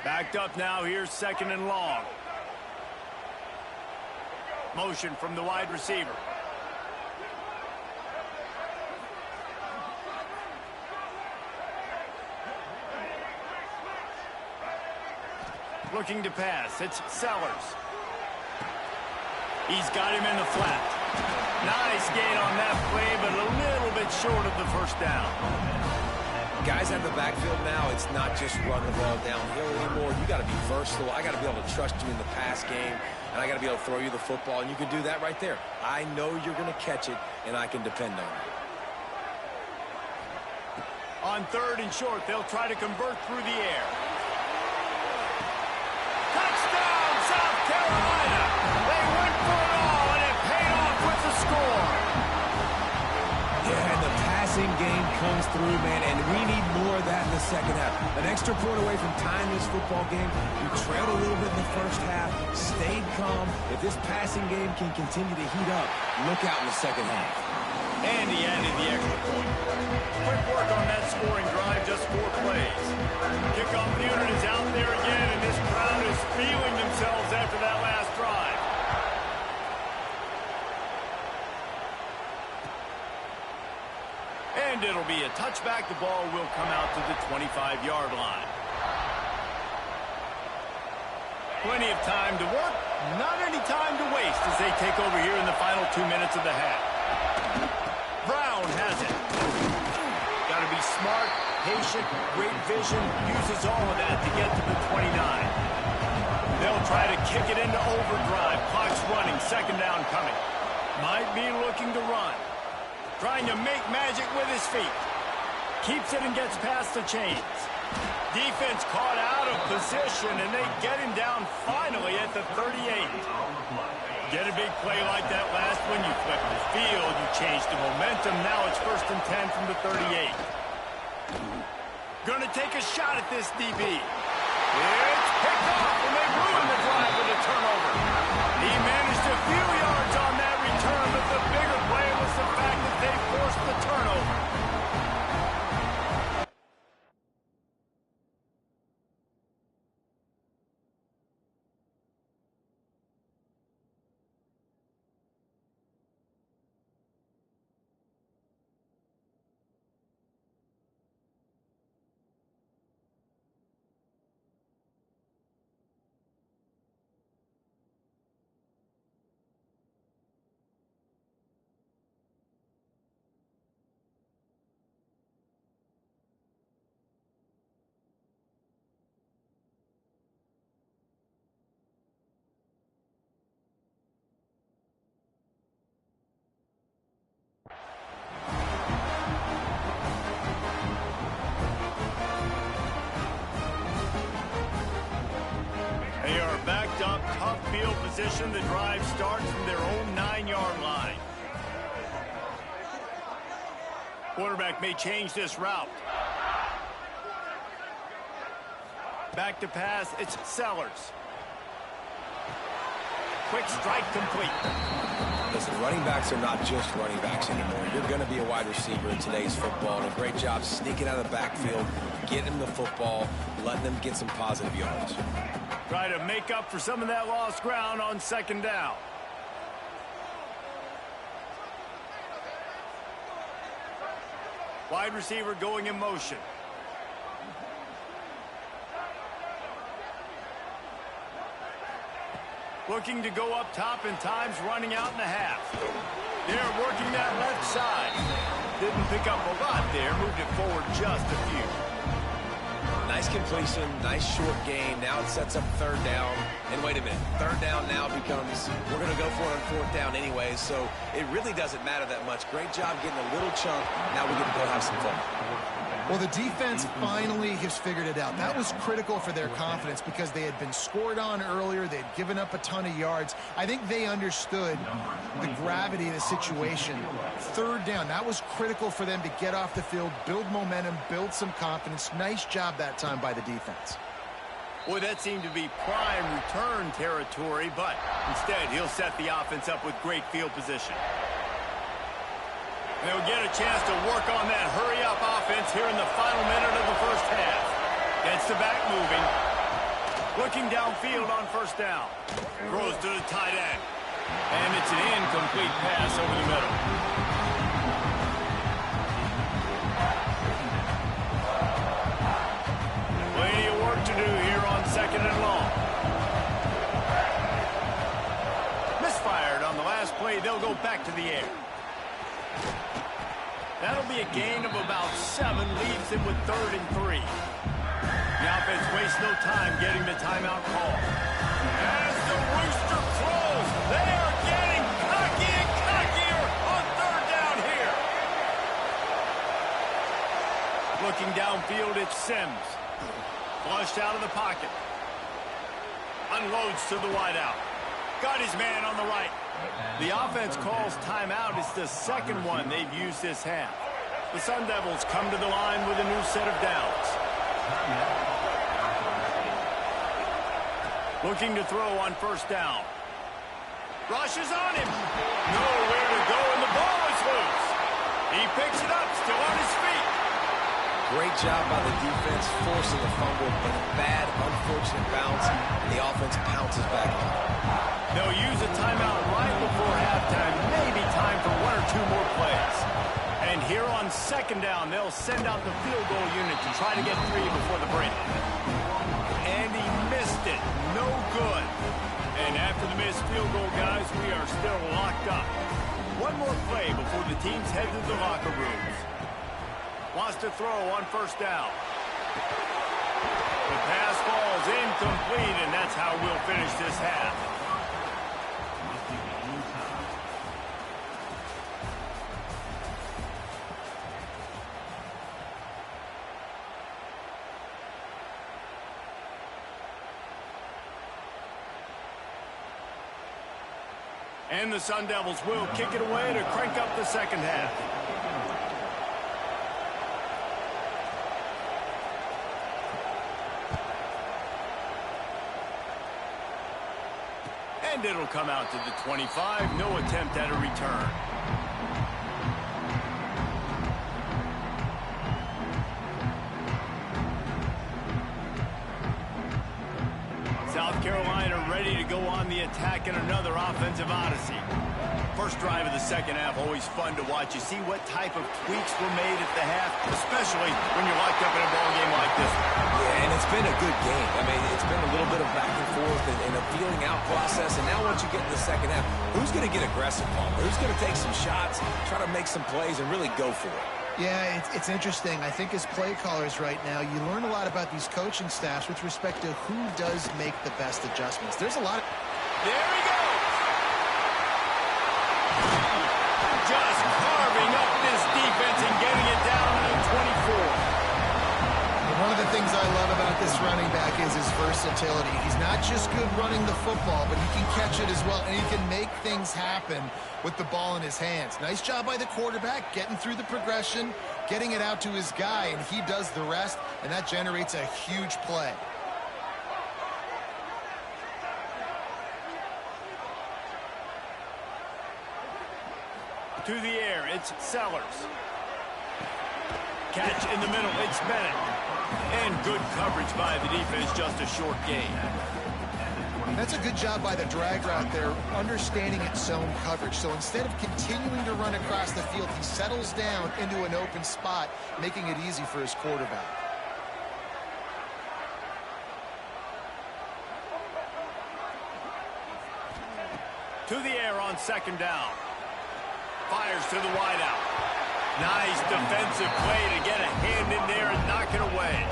Backed up now, here's 2nd and long. Motion from the wide receiver. Looking to pass, it's Sellers. He's got him in the flat. Nice gain on that play, but a little bit short of the first down. Guys at the backfield now, it's not just run the ball downhill anymore. You got to be versatile. I got to be able to trust you in the pass game, and I got to be able to throw you the football, and you can do that right there. I know you're going to catch it, and I can depend on it. On 3rd and short, they'll try to convert through the air. Touchdown, South Carolina! They went for it all, and it paid off with the score. Yeah, and the passing game comes through, man, and we need more of that in the second half. An extra point away from tying this football game. You trailed a little bit in the first half, stayed calm. If this passing game can continue to heat up, look out in the second half. And he added the extra point. Quick work on that scoring drive, just 4 plays. Kickoff unit is out there again, and this crowd is feeling themselves after that last drive. And it'll be a touchback. The ball will come out to the 25-yard line. Plenty of time to work, not any time to waste as they take over here in the final 2 minutes of the half. Brown has it. Got to be smart, patient, great vision, uses all of that to get to the 29. They'll try to kick it into overdrive. Clock's running, 2nd down coming. Might be looking to run. Trying to make magic with his feet. Keeps it and gets past the chains. Defense caught out of position, and they get him down finally at the 38. Get a big play like that last one, you flip the field, you change the momentum. Now it's 1st and 10 from the 38. Gonna take a shot at this DB. It's picked off, and they ruin the drive with a turnover. He managed a few yards on that return, but the bigger play was the fact that they forced the turnover. They are backed up, tough field position. The drive starts from their own 9-yard line. Quarterback may change this route. Back to pass, it's Sellers. Quick strike complete. Listen, running backs are not just running backs anymore. You're going to be a wide receiver in today's football. And a great job sneaking out of the backfield, getting them the football, letting them get some positive yards. Try to make up for some of that lost ground on 2nd down. Wide receiver going in motion. Looking to go up top, and time's running out in the half. They're working that left side. Didn't pick up a lot there. Moved it forward just a few. Nice completion, nice short gain. Now it sets up 3rd down. And wait a minute, 3rd down now becomes, we're going to go for it on 4th down anyway, so it really doesn't matter that much. Great job getting a little chunk. Now we get to go have some fun. Well, the defense finally has figured it out. That was critical for their confidence because they had been scored on earlier. They had given up a ton of yards. I think they understood the gravity of the situation. 3rd down, that was critical for them to get off the field, build momentum, build some confidence. Nice job that time by the defense. Boy, that seemed to be prime return territory, but instead he'll set the offense up with great field position. They'll get a chance to work on that hurry-up offense here in the final minute of the first half. Gets the back moving. Looking downfield on 1st down. Throws to the tight end. And it's an incomplete pass over the middle. Plenty of work to do here on 2nd and long. Misfired on the last play play, they'll go back to the air. That'll be a gain of about 7, leaves him with 3rd and 3. The offense wastes no time getting the timeout call. As the Rooster throws, they are getting cocky and cockier on 3rd down here. Looking downfield, it's Sims. Flushed out of the pocket. Unloads to the wideout. Got his man on the right. The offense calls timeout. It's the second one they've used this half. The Sun Devils come to the line with a new set of downs. Looking to throw on 1st down. Rushes on him. Nowhere to go, and the ball is loose. He picks it up, still on his feet. Great job by the defense forcing a fumble, but a bad, unfortunate bounce, and the offense pounces back on. They'll use a timeout right before halftime, maybe time for 1 or 2 more plays. And here on 2nd down, they'll send out the field goal unit to try to get 3 before the break. And he missed it. No good. And after the missed field goal, guys, we are still locked up. 1 more play before the teams head to the locker rooms. Wants to throw on 1st down. The pass falls incomplete, and that's how we'll finish this half. And the Sun Devils will kick it away to crank up the 2nd half. And it'll come out to the 25. No attempt at a return. South Carolina ready to go on the attack in another offensive odyssey. First drive of the 2nd half, always fun to watch. You see what type of tweaks were made at the half, especially when you're locked up in a ball game like this. Yeah, and it's been a good game. I mean, it's been a little bit of back and forth and a feeling out process. And now once you get in the 2nd half, who's going to get aggressive, Paul? Who's going to take some shots, try to make some plays, and really go for it? Yeah, it's interesting. I think as play callers right now, you learn a lot about these coaching staffs with respect to who does make the best adjustments. There's a lot of... There he goes! Just carving up this defense and getting it down to the 24. One of the things I love about this running back is his versatility. He's not just good running the football, but he can catch it as well, and he can make things happen with the ball in his hands. Nice job by the quarterback, getting through the progression, getting it out to his guy, and he does the rest, and that generates a huge play. To the air, it's Sellers. Catch in the middle, it's Bennett. And good coverage by the defense, just a short gain. That's a good job by the drag route there, understanding its zone coverage. So instead of continuing to run across the field, he settles down into an open spot, making it easy for his quarterback. To the air on 2nd down. Fires to the wideout. Nice defensive play to get a hand in there and knock it away.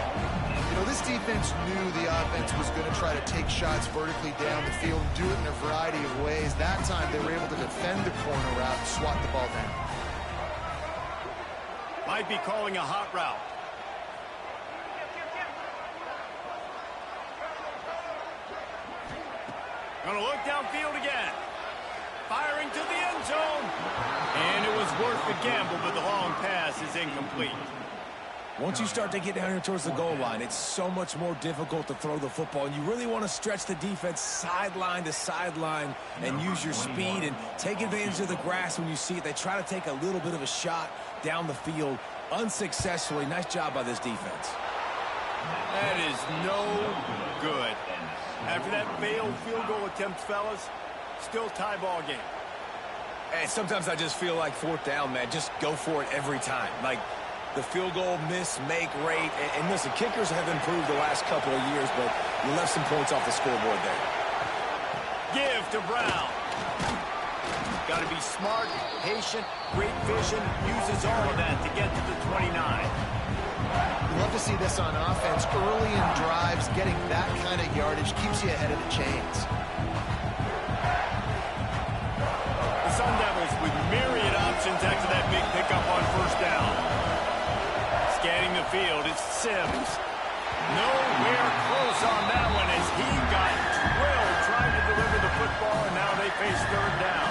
You know, this defense knew the offense was going to try to take shots vertically down the field and do it in a variety of ways. That time, they were able to defend the corner route and swat the ball down. Might be calling a hot route. Gonna look downfield again. Firing to the end zone. And it was worth the gamble, but the long pass is incomplete. Once you start to get down here towards the goal line, it's so much more difficult to throw the football. And you really want to stretch the defense sideline to sideline and use your speed and take advantage of the grass when you see it. They try to take a little bit of a shot down the field unsuccessfully. Nice job by this defense. That is no good. After that failed field goal attempt, fellas, still tie ball game. And sometimes I just feel like 4th down, man. Just go for it every time. Like the field goal miss, make rate. And listen, kickers have improved the last couple of years, but you left some points off the scoreboard there. Give to Brown. Got to be smart, patient, great vision, uses all of that to get to the 29. You love to see this on offense. Early in drives, getting that kind of yardage keeps you ahead of the chains. The Sun Devils with myriad options after that big pickup on first down. Scanning the field, it's Sims. Nowhere close on that one as he got drilled trying to deliver the football, and now they face third down.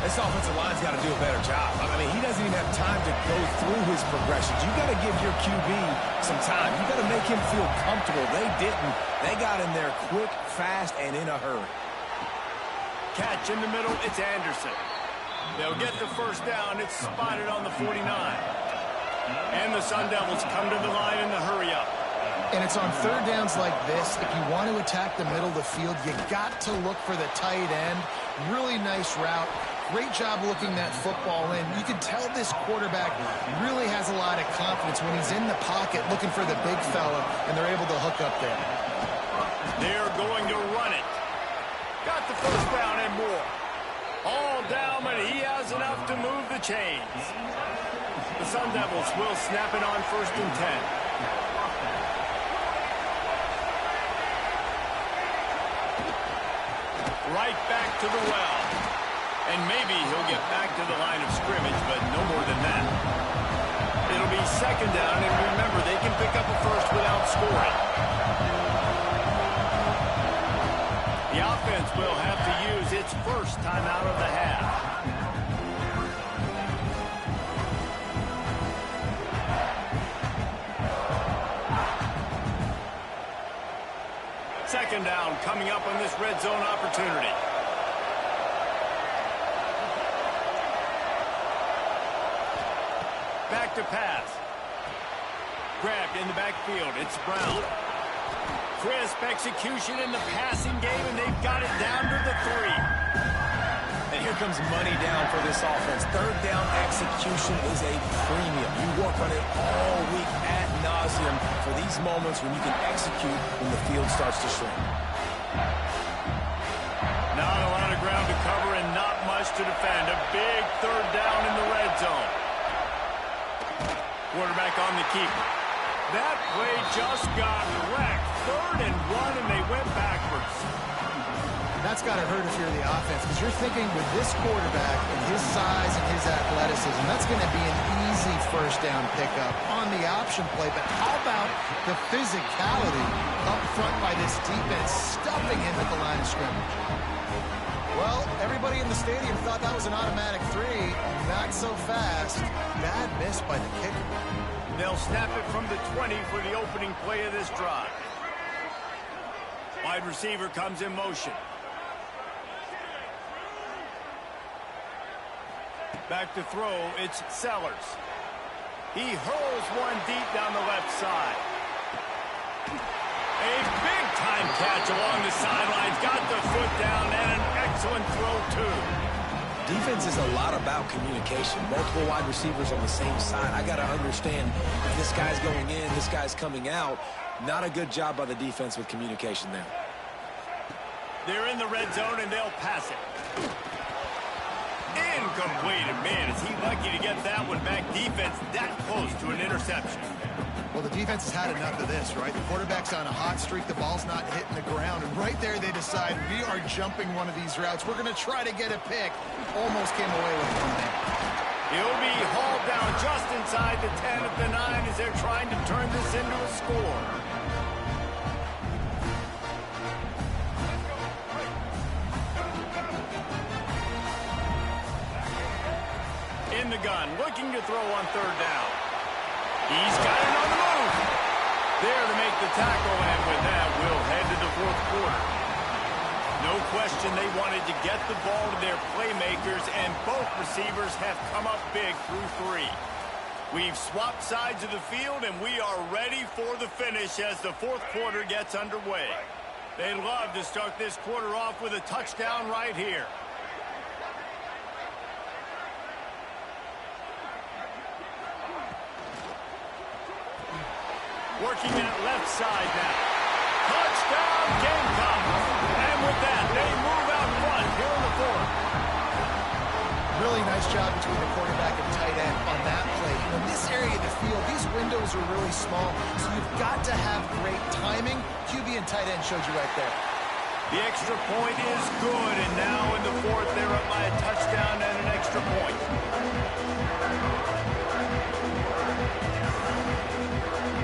This offensive line's got to do a better job. I mean, he doesn't even have time to go through his progressions. You got to give your QB some time. You got to make him feel comfortable. They didn't. They got in there quick, fast, and in a hurry. Catch in the middle, it's Anderson. They'll get the first down. It's spotted on the 49. And the Sun Devils come to the line in the hurry-up. And it's on third downs like this. If you want to attack the middle of the field, you got to look for the tight end. Really nice route. Great job looking that football in. You can tell this quarterback really has a lot of confidence when he's in the pocket looking for the big fella, and they're able to hook up there. They're going to run it. Got the first down and more. All down, but he has enough to move the chains. The Sun Devils will snap it on first and 10. Right back to the well. And maybe he'll get back to the line of scrimmage, but no more than that. It'll be second down, and remember, they can pick up a first without scoring. The offense will have to use its first timeout of the half. Second down coming up on this red zone opportunity. Back to pass. Grabbed in the backfield. It's Brown. Crisp execution in the passing game, and they've got it down to the 3. And here comes money down for this offense. Third down execution is a premium. You work on it all week ad nauseum for these moments when you can execute when the field starts to shrink. Not a lot of ground to cover and not much to defend. A big third down in the red zone. Quarterback on the keeper. That play just got wrecked. 3rd and 1, and they went backwards. That's got to hurt if you're the offense, because you're thinking with this quarterback and his size and his athleticism, that's going to be an easy first down pickup on the option play. But how about the physicality up front by this defense, stuffing him at the line of scrimmage? Well, everybody in the stadium thought that was an automatic 3. Not so fast. Bad miss by the kicker. They'll snap it from the 20 for the opening play of this drive. Wide receiver comes in motion. Back to throw, it's Sellers. He hurls one deep down the left side. A big-time catch along the sidelines. Got the foot down, and an excellent throw, too. Defense is a lot about communication. Multiple wide receivers on the same side. I got to understand if this guy's going in, this guy's coming out. Not a good job by the defense with communication there. They're in the red zone, and they'll pass it. Incomplete. And man, is he lucky to get that one back. Defense that close to an interception. Well, the defense has had enough of this, right? The quarterback's on a hot streak. The ball's not hitting the ground. And right there, they decide, we are jumping one of these routes. We're going to try to get a pick. Almost came away with one there. He'll be hauled down just inside the 10 at the 9 as they're trying to turn this into a score. In the gun, looking to throw on third down. He's got it on the move. There to make the tackle, and with that, we'll head to the fourth quarter. No question they wanted to get the ball to their playmakers, and both receivers have come up big through 3. We've swapped sides of the field, and we are ready for the finish as the fourth quarter gets underway. They love to start this quarter off with a touchdown right here. Working that left side now. Touchdown, Gamecocks. And with that, they move out front here in the fourth. Really nice job between the quarterback and tight end on that play. In this area of the field, these windows are really small, so you've got to have great timing. QB and tight end showed you right there. The extra point is good, and now in the fourth, they're up by a touchdown and an extra point.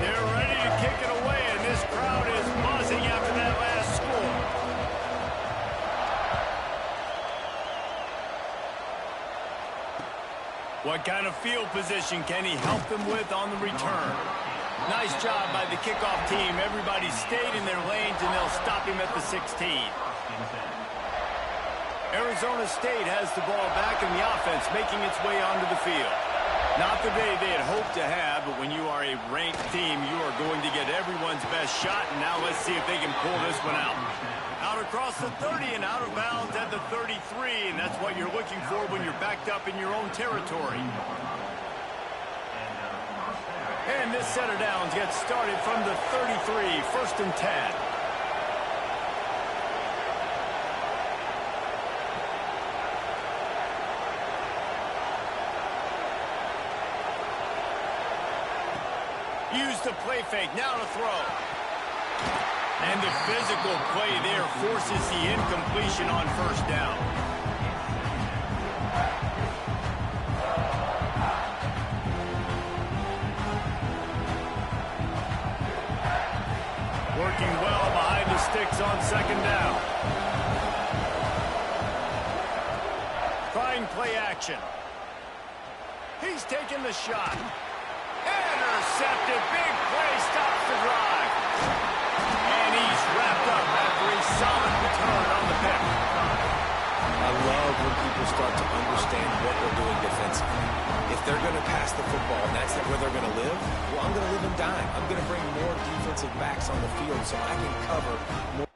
They're ready to kick it away, and this crowd is buzzing after that last score. What kind of field position can he help them with on the return? Nice job by the kickoff team. Everybody stayed in their lanes, and they'll stop him at the 16. Arizona State has the ball back, and the offense making its way onto the field. Not the day they had hoped to have, but when you are a ranked team, you are going to get everyone's best shot, and now let's see if they can pull this one out. Out across the 30 and out of bounds at the 33, and that's what you're looking for when you're backed up in your own territory. And this set of downs gets started from the 33, 1st and 10. Use the play fake, now to throw. And the physical play there forces the incompletion on 1st down. Working well behind the sticks on 2nd down. Trying play action. He's taking the shot. Intercepted. Big play stops the drive. And he's wrapped up after a solid return on the pick. I love when people start to understand what they're doing defensively. If they're going to pass the football and that's where they're going to live, well, I'm going to live and die. I'm going to bring more defensive backs on the field so I can cover more.